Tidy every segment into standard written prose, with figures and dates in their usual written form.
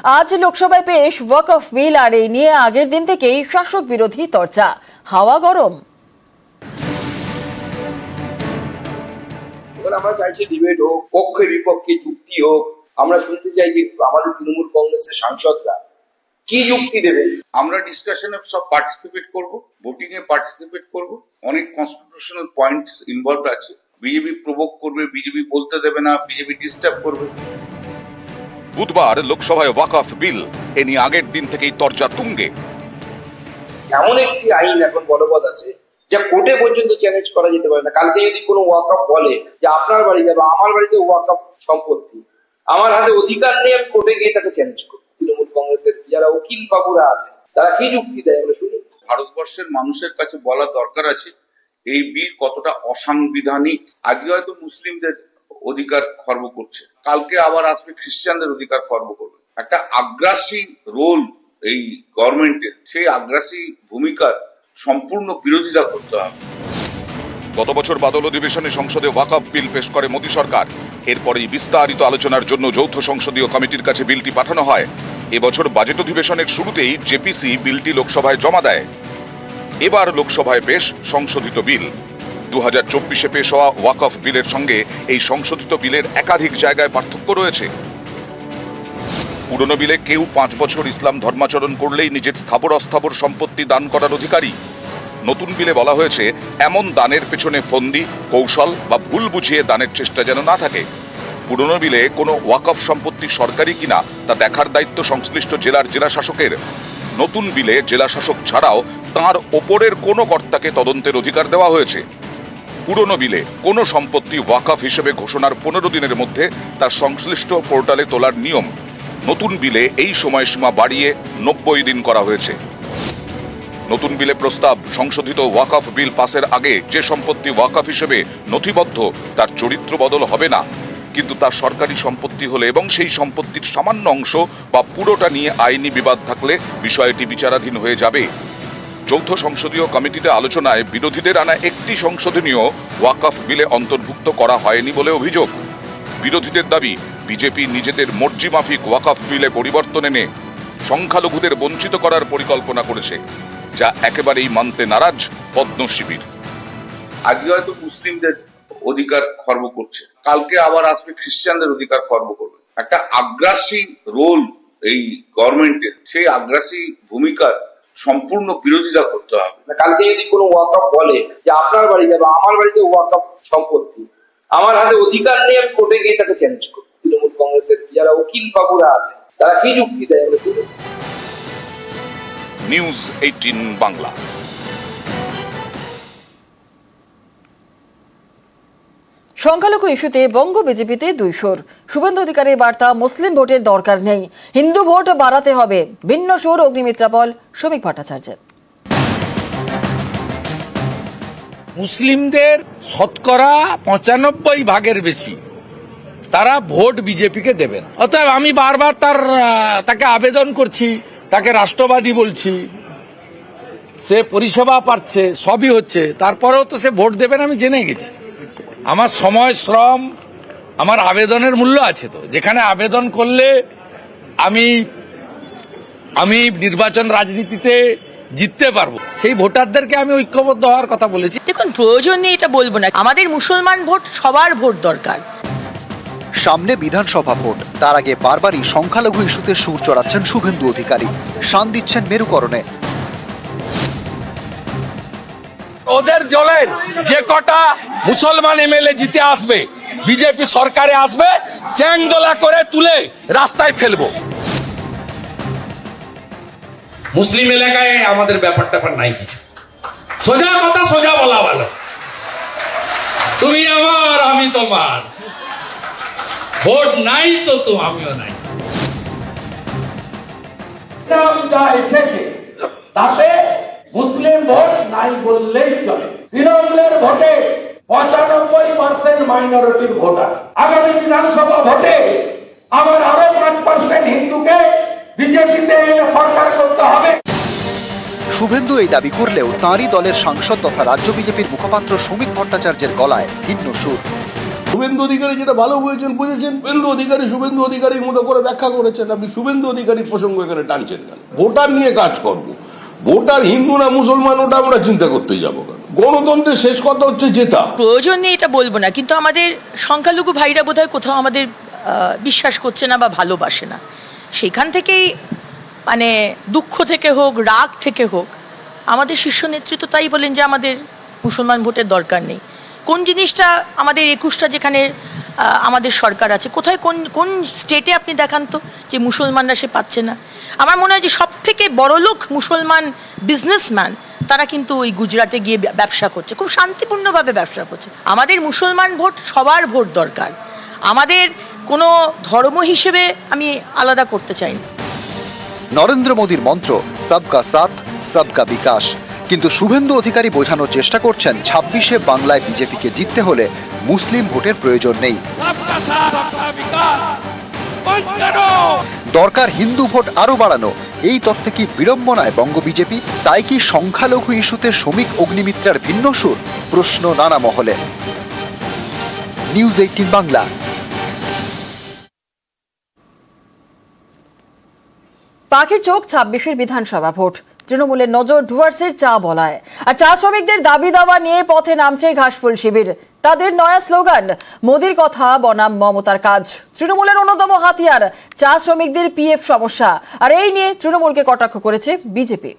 আজ লোকসভায় পেশ ওয়াকফ বিল, আর এই নিয়ে আগের দিন থেকেই শাসক বিরোধী চর্চা, হাওয়া গরম। আমরা চাইছি ডিবেট হোক, পক্ষে বিপক্ষে যুক্তি হোক। আমরা শুনতে চাই যে আমাদের তৃণমূল কংগ্রেসের সাংসদরা কি যুক্তি দেবে। আমরা ডিসকাশনে সব পার্টিসিপেট করব, ভোটিং এ পার্টিসিপেট করব। অনেক কনস্টিটিউশনাল পয়েন্টস ইনভলভ আছে। বিজেপি প্রভোক করবে, বিজেপি বলতে দেবে না, বিজেপি ডিস্টার্ব করবে। বুধবার লোকসভায় ওয়াকফ বিল, এ নিয়ে আগের দিন থেকেই তরজা তুঙ্গে। এমন একটি আইন এখন বলবৎ আছে যা কোর্টে পর্যন্ত চ্যালেঞ্জ করা যেতে পারে না। কালকে যদি কোনো ওয়াকফ বলে যে আপনার বাড়িতে বা আমার বাড়িতে ওয়াকফ সম্পত্তি, আমার হাতে অধিকার নেই, আমি কোর্টে গিয়ে তাকে চ্যালেঞ্জ করব। তৃণমূল কংগ্রেসের যারা উকিল বাবুরা আছে তারা কি যুক্তি দেয় আমরা শুনি। ভারতবর্ষের মানুষের কাছে বলা দরকার আছে এই বিল কতটা অসাংবিধানিক। আজকে হয়তো মুসলিমদের অধিকার খর্ব করছে, কালকে আবার আসবে খ্রিস্টানদের অধিকার খর্ব করবে। একটা আগ্রাসী রোল এই গভর্নমেন্টের, সেই আগ্রাসী ভূমিকার সম্পূর্ণ বিরোধিতা করতে হবে। গত বছর বাদল অধিবেশনে সংসদে ওয়াকফ বিল পেশ করে মোদী সরকার। এরপরেই বিস্তারিত আলোচনার জন্য যৌথ সংসদীয় কমিটির কাছে বিলটি পাঠানো হয়। এবছর বাজেট অধিবেশনের শুরুতেই জেপিসি বিলটি লোকসভায় জমা দেয়। এবার লোকসভায় পেশ সংশোধিত বিল। 2024-এ পেশ হওয়া ওয়াকফ বিলের সঙ্গে এই সংশোধিত বিলের একাধিক জায়গায় পার্থক্য রয়েছে। পুরনো বিলে কেউ 5 বছর ইসলাম ধর্মাচরণ করলেই নিজের স্থাবর অস্থাবর সম্পত্তি দান করার অধিকারী। নতুন বিলে বলা হয়েছে এমন দানের পেছনে ফন্দি, কৌশল বা ভুল বুঝিয়ে দানের চেষ্টা যেন না থাকে। পুরনো বিলে কোনো ওয়াকফ সম্পত্তি সরকারি কিনা তা দেখার দায়িত্ব সংশ্লিষ্ট জেলার জেলা শাসকের। নতুন বিলে জেলা শাসক ছাড়াও তাঁর ওপরের কোনো কর্তাকে তদন্তের অধিকার দেওয়া হয়েছে। পুরনো বিলে কোনো সম্পত্তি ওয়াকফ হিসেবে ঘোষণার 15 দিনের মধ্যে তার সংশ্লিষ্ট পোর্টালে তোলার নিয়ম। নতুন বিলে এই সময়সীমা বাড়িয়ে 90 দিন করা হয়েছে। নতুন বিলে প্রস্তাব, সংশোধিত ওয়াকফ বিল পাসের আগে যে সম্পত্তি ওয়াকফ হিসেবে নথিবদ্ধ তার চরিত্র বদল হবে না, কিন্তু তার সরকারি সম্পত্তি হলে এবং সেই সম্পত্তির সামান্য অংশ বা পুরোটা নিয়ে আইনি বিবাদ থাকলে বিষয়টি বিচারাধীন হয়ে যাবে। যৌথ সংসদীয় কমিটিতে আলোচনায় বিরোধীদের আনা একটি সংশোধনীয় ওয়াকফ বিলে অন্তর্ভুক্ত করা হয়নি বলে অভিযোগ। বিরোধীদের দাবি, বিজেপি নিজেদের মর্জি মাফিক ওয়াকফ বিলে পরিবর্তন এনে সংখ্যালঘুদের বঞ্চিত করার পরিকল্পনা করেছে, যা একেবারেই মানতে নারাজ পদ্ম শিবির। আজকে হয়তো মুসলিমদের অধিকার খর্ব করছে, কালকে আবার আসবে খ্রিস্টানদের অধিকার খর্ব করবে। একটা আগ্রাসী রোল এই গভর্নমেন্টের, সেই আগ্রাসী ভূমিকার সম্পূর্ণ বিরোধিতা করতে হবে। কালকে যদি কোনো ওয়াকফ বলে যে আপনার বাড়িতে বা আমার বাড়িতে ওয়াকফ সম্পত্তি, আমার হাতে অধিকার নেই, আমি কোর্টে গিয়ে তাকে চ্যালেঞ্জ করব। তৃণমূল কংগ্রেসের যারা উকিল বাবুরা আছে তারা কি যুক্তি দেয় আমরা শুনি। নিউজ 18 বাংলা। সংখ্যালঘু ইস্যুতে বঙ্গ বিজেপিতে দুই সুর। শুভেন্দু অধিকারীর বার্তা, মুসলিম ভোটের দরকার নেই, হিন্দু ভোট বাড়াতে হবে। ভিন্ন সুর অগ্নিমিত্রা পল, শ্রমিক ভট্টাচার্যের। মুসলিমদের শতকরা 95% বেশি তারা ভোট বিজেপিকে দেবেন। অতএব আমি বারবার তাকে আবেদন করছি, তাকে রাষ্ট্রবাদী বলছি, সে পরিষেবা পাচ্ছে, সবই হচ্ছে, তারপরেও তো সে ভোট দেবেন আমি জেনে গেছি। আমার সময়, শ্রম, আমার আবেদনের মূল্য আছে। তো যেখানে আবেদন করলে আমি নির্বাচন রাজনীতিতে জিততে পারবো, সেই ভোটারদেরকে আমি ঐক্যবদ্ধ হওয়ার কথা বলেছি। দেখুন, প্রয়োজন নেই এটা বলবো না, আমাদের মুসলমান ভোট, সবার ভোট দরকার। সামনে বিধানসভা ভোট, তার আগে বারবারই সংখ্যালঘু ইস্যুতে সুর চড়াচ্ছেন শুভেন্দু অধিকারী, শান দিচ্ছেন মেরুকরণে। ওদের দলের যে কটা মুসলমান এমএলএ জিতে আসবে, বিজেপি সরকারে আসবে, চ্যাংদোলা করে তুলে রাস্তায় ফেলবো। মুসলিম এলাকায় আমাদের ব্যাপারটা নাই কিছু। সোজা কথা সোজা বলা ভালো, তুমি আমার আমি তোমার, ভোট নাই তো আমিও নাই। এসেছে তাতে মুসলিম ভোট নাই বললেই চলে। তৃণমূলের ভোটে 95% মাইনরিটির ভোট আছে। আগামী বিধানসভা ভোটে আমার আরো 5% হিন্দুকে বিজেপিতে সরকার করতে হবে। শুভেন্দু এই দাবি করলেও তাঁরই দলের সাংসদ তথা রাজ্য বিজেপির মুখপাত্র শ্রমিক ভট্টাচার্যের গলায় ভিন্ন সুর। শুভেন্দু অধিকারী যেটা ভালো বুঝেছেন শুভেন্দু অধিকারীর মতো করে ব্যাখ্যা করেছেন। আপনি শুভেন্দু অধিকারীর প্রসঙ্গ এখানে টানছেন কেন? ভোটার নিয়ে কাজ করবো, ভোটার হিন্দু না মুসলমান ওটা আমরা চিন্তা করতে যাবো কেন? গণতন্ত্রের শেষ কথা হচ্ছে জেতা। প্রয়োজন নেই এটা বলবো না, কিন্তু আমাদের সংখ্যালঘু ভাইরা বোধহয় কোথাও আমাদের বিশ্বাস করছে না বা ভালোবাসে না। সেখান থেকেই মানে দুঃখ থেকে হোক, রাগ থেকে হোক, আমাদের শীর্ষ নেতৃত্ব তাই বলেন যে আমাদের মুসলমান ভোটের দরকার নেই। কোন জিনিসটা আমাদের 21টা যেখানে আমাদের সরকার আছে, কোথায় কোন কোন স্টেটে আপনি দেখান তো যে মুসলমানরা সে পাচ্ছে না? আমার মনে হয় যে সব থেকে বড়লোক মুসলমান বিজনেসম্যান তারা কিন্তু ওই গুজরাটে গিয়ে ব্যবসা করছে, খুব শান্তিপূর্ণভাবে ব্যবসা করছে। আমাদের মুসলমান ভোট, সবার ভোট দরকার। আমাদের কোনো ধর্ম হিসেবে আমি আলাদা করতে চাই না। নরেন্দ্র মোদীর মন্ত্র সবকা সাথ সবকা বিকাশ, কিন্তু শুভেন্দু অধিকারী বোঝানোর চেষ্টা করছেন 26শে বাংলায় বিজেপিকে জিততে হলে মুসলিম ভোটের প্রয়োজন নেই, দরকার হিন্দু ভোট আরো বাড়ানো। এই তত্ত্বে কি বিড়ম্বনায় বঙ্গ বিজেপি? তাই কি সংখ্যালঘু ইস্যুতে শ্রমিক অগ্নিমিত্রার ভিন্ন সুর? প্রশ্ন নানা মহলে। নিউজ 18 বাংলা। পাখির চোখ 26-এর বিধানসভা ভোট, তৃণমূলের নজর ডুয়ার্সের চা বলায়। আর চা শ্রমিকদের দাবি দাওয়া নিয়ে পথে নামছে ঘাসফুল শিবির। তাদের নয়া স্লোগান, মোদির কথা বনাম মমতার কাজ। তৃণমূলের অন্যতম হাতিয়ার চা শ্রমিকদের পিএফ সমস্যা, আর এই নিয়ে তৃণমূলকে কটাক্ষ করেছে বিজেপি।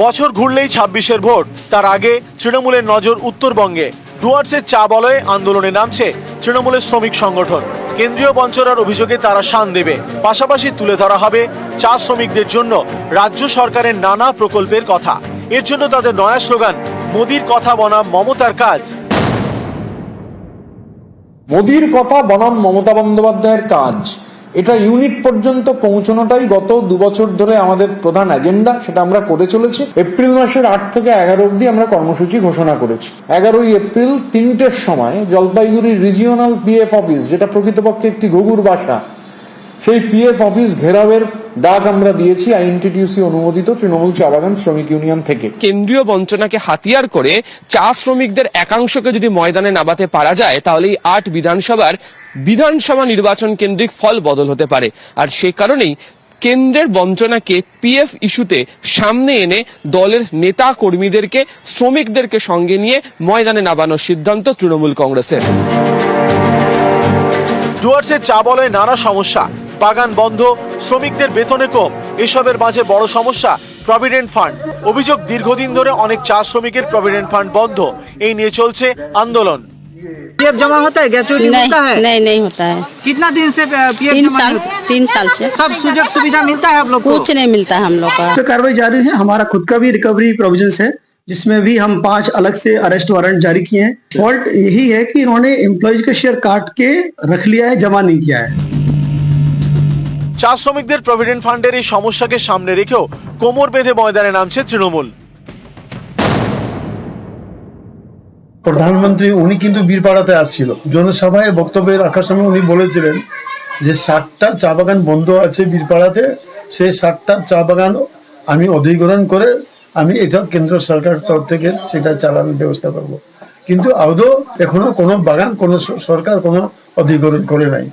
বছর ঘুরলেই 26-এর ভোট, তার আগে তৃণমূলের নজর উত্তরবঙ্গে। ডুয়ার্সের চা বলয়ে আন্দোলনে নামছে তৃণমূলের শ্রমিক সংগঠন। কেন্দ্রীয় বঞ্চনার অভিযোগে তারা শান দেবে, পাশাপাশি তুলে ধরা হবে চা শ্রমিকদের জন্য রাজ্য সরকারের নানা প্রকল্পের কথা। এর জন্য তাদের নয়া স্লোগান, মোদির কথা বনাম মমতার কাজ। মোদির কথা বনাম মমতা বন্দ্যোপাধ্যায়ের কাজ, এটা ইউনিট পর্যন্ত পৌঁছানোটাই গত 2 বছর ধরে আমাদের প্রধান এজেন্ডা। সেটা আমরা করে চলেছি। এপ্রিল মাসের 8 থেকে 11 অবধি আমরা কর্মসূচি ঘোষণা করেছি। 11ই এপ্রিল 3টের সময় জলপাইগুড়ি রিজিওনাল পিএফ অফিস, যেটা প্রকৃতপক্ষে একটি ঘুঘুর বাসা, সেই পিএফ অফিস ঘেরাওয়ের ডাক আমরা দিয়েছি আইএনটিটিউসি অনুমোদিত তৃণমূল চা বাগান শ্রমিক ইউনিয়ন থেকে। কেন্দ্রীয় বঞ্চনাকে হাতিয়ার করে চা শ্রমিকদের একাংশকে যদি ময়দানে নামাতে পারা যায়, তাহলে 8 বিধানসভার বিধানসভা নির্বাচন কেন্দ্রিক ফল বদল হতে পারে। আর সে কারণেই কেন্দ্রের বঞ্চনাকে পিএফ ইস্যুতে সামনে এনে দলের নেতা কর্মীদেরকে, শ্রমিকদেরকে সঙ্গে নিয়ে ময়দানে নামানোর সিদ্ধান্ত তৃণমূল কংগ্রেসের। ডুয়ার্সের চা বলয়ে নানা সমস্যা, বাগান বন্ধ, শ্রমিকদের বেতনে কম, এসবের মাঝে বড় সমস্যা প্রভিডেন্ট ফান্ড। অভিযোগ, দীর্ঘদিন ধরে অনেক চা শ্রমিকের প্রভিডেন্ট ফান্ড বন্ধ। এই নিয়ে চলছে আন্দোলন। पीएफ जमा होता है, ग्रेचुइटी मिलता है? नहीं होता है। कितना दिन से पीएफ 3 साल से सब सुजग सुविधा मिलता है आप लोग को? कुछ नहीं मिलता हम लोग का। तो कार्रवाई जारी है। हमारा खुद का भी रिकवरी प्रोविजन है, जिसमें भी हम 5 अलग से अरेस्ट वारंट जारी किए हैं। फॉल्ट यही है कि इन्होंने एम्प्लॉयज का शेयर काट के रख लिया है, जमा नहीं किया है। চা শ্রমিকদের প্রভিডেন্ট ফান্ডের এই সমস্যাকে সামনে রেখেও কোমর বেঁধে ময়দানে নামছে তৃণমূল। প্রধানমন্ত্রী উনি কিন্তু বীরপাড়াতে আসছিল, জনসভায় বক্তব্য রাখার সময় উনি বলেছিলেন যে 60টা চা বাগান বন্ধ আছে বীরপাড়াতে, সেই 60টা চা বাগান আমি অধিগ্রহণ করে আমি এটা কেন্দ্র সরকারের তরফ থেকে সেটা চালানোর ব্যবস্থা করব। কিন্তু আদৌ এখনো কোনো বাগান কোনো সরকার কোনো অধিগ্রহণ করে নাই।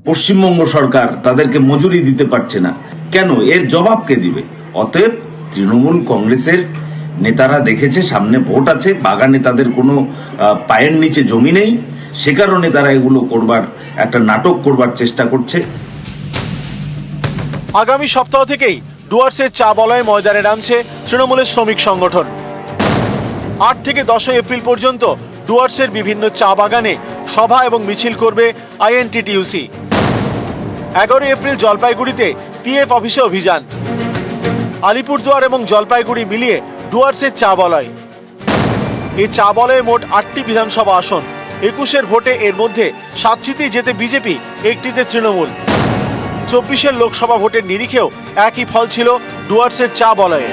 পশ্চিমবঙ্গ সরকার তাদেরকে মজুরি দিতে পারছে না কেন? এর জবাব কে দিবে? অতএব তৃণমূল কংগ্রেসের নেতারা দেখেছে সামনে ভোট আছে, বাগানে তাদের কোনো পায়ের নিচে জমি নেই, সে কারণে তারা এগুলো করবার একটা নাটক করবার চেষ্টা করছে। আগামী সপ্তাহ থেকেই ডুয়ার্সের চা বলয়ে ময়দানে নামছে তৃণমূলের শ্রমিক সংগঠন। 8 থেকে 10 এপ্রিল পর্যন্ত ডুয়ার্সের বিভিন্ন চা বাগানে সভা এবং মিছিল করবে আইএনটিটিউসি। 11 এপ্রিল জলপাইগুড়িতে পিএফ অফিসে অভিযান। আলিপুরদুয়ার এবং জলপাইগুড়ি মিলিয়ে ডুয়ার্সের চা বলয়। এই চা বলয়ে মোট 8টি বিধানসভা আসন। 21-এর ভোটে এর মধ্যে 7টিতেই জেতে বিজেপি, 1টিতে তৃণমূল। 24-এর লোকসভা ভোটের নিরিখেও একই ফল ছিল ডুয়ার্সের চা বলয়ে।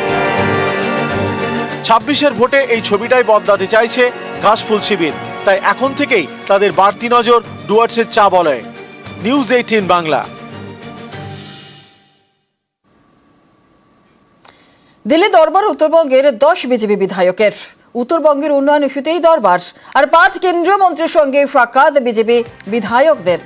26-এর ভোটে এই ছবিটাই বদলাতে চাইছে ঘাসফুল শিবির। তাই এখন থেকেই তাদের বাড়তি নজর ডুয়ার্সের চা বলয়ে। নিউজ 18 বাংলা। দিল্লি দরবার উত্তরবঙ্গের 10 বিজেপি বিধায়কের। উত্তরবঙ্গের উন্নয়ন ইস্যুতেই দরবার আর 5 কেন্দ্রীয় মন্ত্রীর সঙ্গে সাক্ষাৎ বিজেপি বিধায়কদের।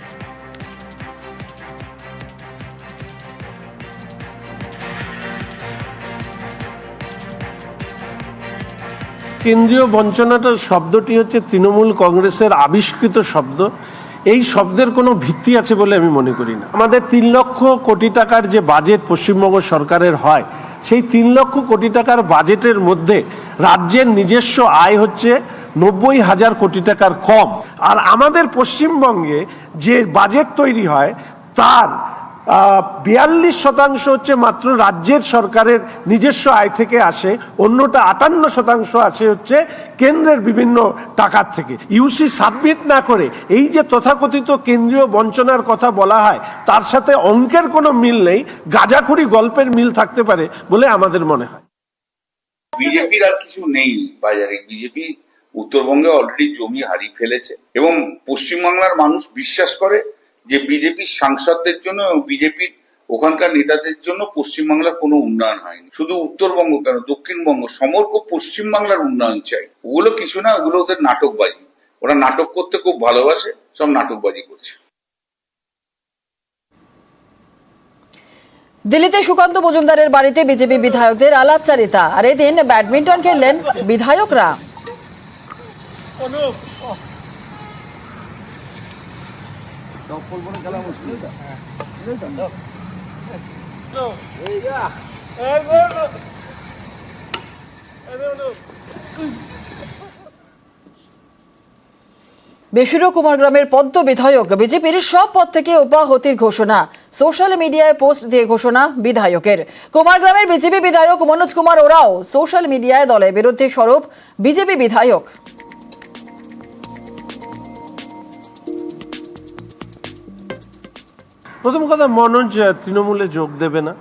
কেন্দ্রীয় বঞ্চনাটার শব্দটি হচ্ছে তৃণমূল কংগ্রেসের আবিষ্কৃত শব্দ। এই শব্দের কোনো ভিত্তি আছে বলে আমি মনে করি না। আমাদের 3 লক্ষ কোটি টাকার যে বাজেট পশ্চিমবঙ্গ সরকারের হয়, সেই 3 লক্ষ কোটি টাকার বাজেটের মধ্যে রাজ্যের নিজস্ব আয় হচ্ছে 90,000 কোটি টাকার কম। আর আমাদের পশ্চিমবঙ্গে যে বাজেট তৈরি হয় তার 42% হচ্ছে মাত্র রাজ্যের সরকারের নিজস্ব আয় থেকে আসে, অন্যটা 58% আসে হচ্ছে কেন্দ্রের বিভিন্ন টাকার থেকে। ইউসি সাবমিট না করে এই যে তথাকথিত কেন্দ্রীয় বঞ্চনার কথা বলা হয়, তার সাথে অঙ্কের কোনো মিল নেই, গাঁজাখুরি গল্পের মিল থাকতে পারে বলে আমাদের মনে হয়। বিজেপির আর কিছু নেই বাজারে। বিজেপি উত্তরবঙ্গে অলরেডি জমি হারিয়ে ফেলেছে এবং পশ্চিমবাংলার মানুষ বিশ্বাস করে যে বিজেপির সাংসদদের জন্য এবং বিজেপির ওখানকার নেতাদের জন্য পশ্চিমবাংলার কোনো উন্নয়ন হয়নি। শুধু উত্তরবঙ্গ কেন, দক্ষিণবঙ্গ সমগ্র পশ্চিমবাংলার উন্নয়ন চাই। ওগুলো কিছু না, ওগুলো ওদের নাটকবাজি। ওরা নাটক করতে খুব ভালোবাসে, সব নাটকবাজি করছে। দিল্লিতে সুকান্ত মজুমদারের বাড়িতে বিজেপি বিধায়কদের আলাপচারিতা আর এদিন ব্যাডমিন্টন খেললেন বিধায়করা। বেসুরো কুমারগ্রামের পদ্ম বিধায়ক বিজেপির সব পদ থেকে অব্যাহতির ঘোষণা। সোশ্যাল মিডিয়ায় পোস্ট দিয়ে ঘোষণা বিধায়কের। কুমারগ্রামের বিজেপি বিধায়ক মনোজ কুমার ওরাও সোশ্যাল মিডিয়ায় দলের বিরুদ্ধে সরব বিজেপি বিধায়ক। প্রথম কথা, মনোজ তৃণমূলে যোগ দেবে না,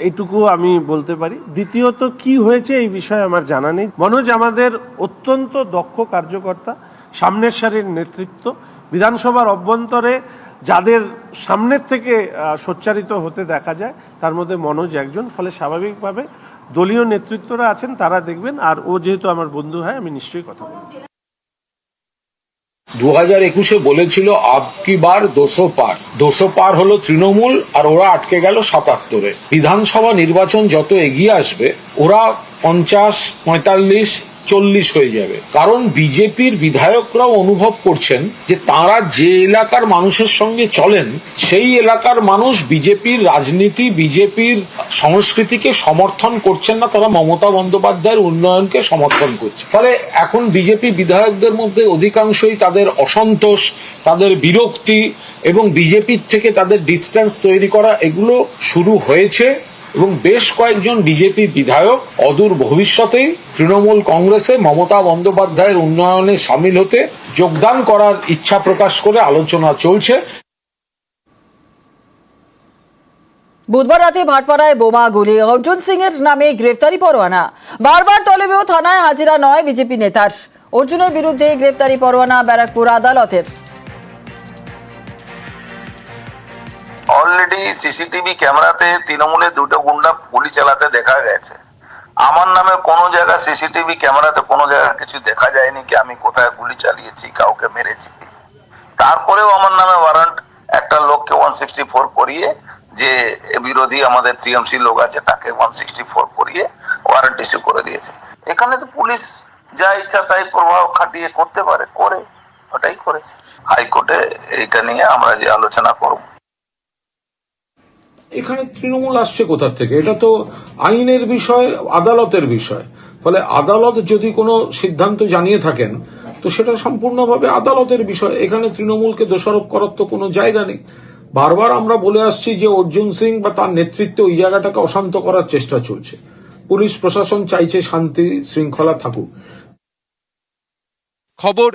এইটুকু আমি বলতে পারি। দ্বিতীয়ত, কি হয়েছে এই বিষয়ে আমার জানা নেই। মনোজ আমাদের অত্যন্ত দক্ষ কার্যকর্তা, সামনের সারির নেতৃত্ব। বিধানসভার অভ্যন্তরে যাদের সামনের থেকে সোচ্চারিত হতে দেখা যায় তার মধ্যে মনোজ একজন। ফলে স্বাভাবিকভাবে দলীয় নেতৃত্বরা আছেন, তারা দেখবেন। আর ও যেহেতু আমার বন্ধু হয়, আমি নিশ্চয়ই কথা বলব। 2021-এ বলেছিল আবকি বার 200 পার। 200 পার হলো তৃণমূল, আর ওরা আটকে গেল 77-এ। বিধানসভা নির্বাচন যত এগিয়ে আসবে ওরা 50, 45, 40 হয়ে যাবে। কারণ বিজেপির বিধায়করাও অনুভব করছেন যে তারা যে এলাকার মানুষের সঙ্গে চলেন সেই এলাকার মানুষ বিজেপির রাজনীতি, বিজেপির সংস্কৃতিকে সমর্থন করছেন না, তারা মমতা বন্দ্যোপাধ্যায়ের উন্নয়নকে সমর্থন করছে। ফলে এখন বিজেপি বিধায়কদের মধ্যে অধিকাংশই তাদের অসন্তোষ, তাদের বিরক্তি এবং বিজেপির থেকে তাদের ডিস্টেন্স তৈরি করা, এগুলো শুরু হয়েছে। এবং বেশ কয়েকজন বিজেপি বিধায়ক অদূর ভবিষ্যতেই তৃণমূল কংগ্রেসে মমতা বন্দ্যোপাধ্যায়ের উন্নয়নে সামিল হতে যোগদান করার ইচ্ছা প্রকাশ করে আলোচনা চলছে। বুধবার রাতে ভাটপাড়ায় বোমা, গুলি, অর্জুন সিং এর নামে গ্রেফতারি পরোয়ানা। বারবার তলবেও থানায় হাজিরা নয় বিজেপি নেতার। অর্জুনের বিরুদ্ধে গ্রেফতারি পরোয়ানা ব্যারাকপুর আদালতের। অলরেডি সিসিটিভি ক্যামেরাতে তৃণমূলের 2টো গুন্ডা গুলি চালাতে দেখা গেছে। আমার নামে কোনো জায়গা সিসিটিভি ক্যামেরাতে কোনো জায়গা কিছু দেখা যায়নি কি আমি কোথায় গুলি চালিয়েছি, কাউকে মেরেছি। তারপরেও আমার নামে ওয়ারেন্ট, একটা লোককে 164 করিয়ে, যে বিরোধী আমাদের টিএমসি লোক আছে তাকে 164 করিয়ে ওয়ারেন্ট ইস্যু করে দিয়েছে। এখানে তো পুলিশ যা ইচ্ছা তাই প্রভাব খাটিয়ে করতে পারে, করে ওটাই করেছে। হাইকোর্টে এটা নিয়ে আমরা যে আলোচনা করব। এখানে তৃণমূল আসছে কোথা থেকে? এটা তো আইনের বিষয়, আদালতের বিষয়। ফলে আদালত যদি কোনো সিদ্ধান্ত জানিয়ে থাকেন তো সেটা সম্পূর্ণভাবে আদালতের বিষয়। এখানে তৃণমূলকে দোষারোপ করার তো কোনো জায়গা নেই। বারবার আমরা বলে আসছি যে অর্জুন সিং বা তার নেতৃত্বে ওই জায়গাটাকে অশান্ত করার চেষ্টা চলছে। পুলিশ প্রশাসন চাইছে শান্তি শৃঙ্খলা থাকুক। খবর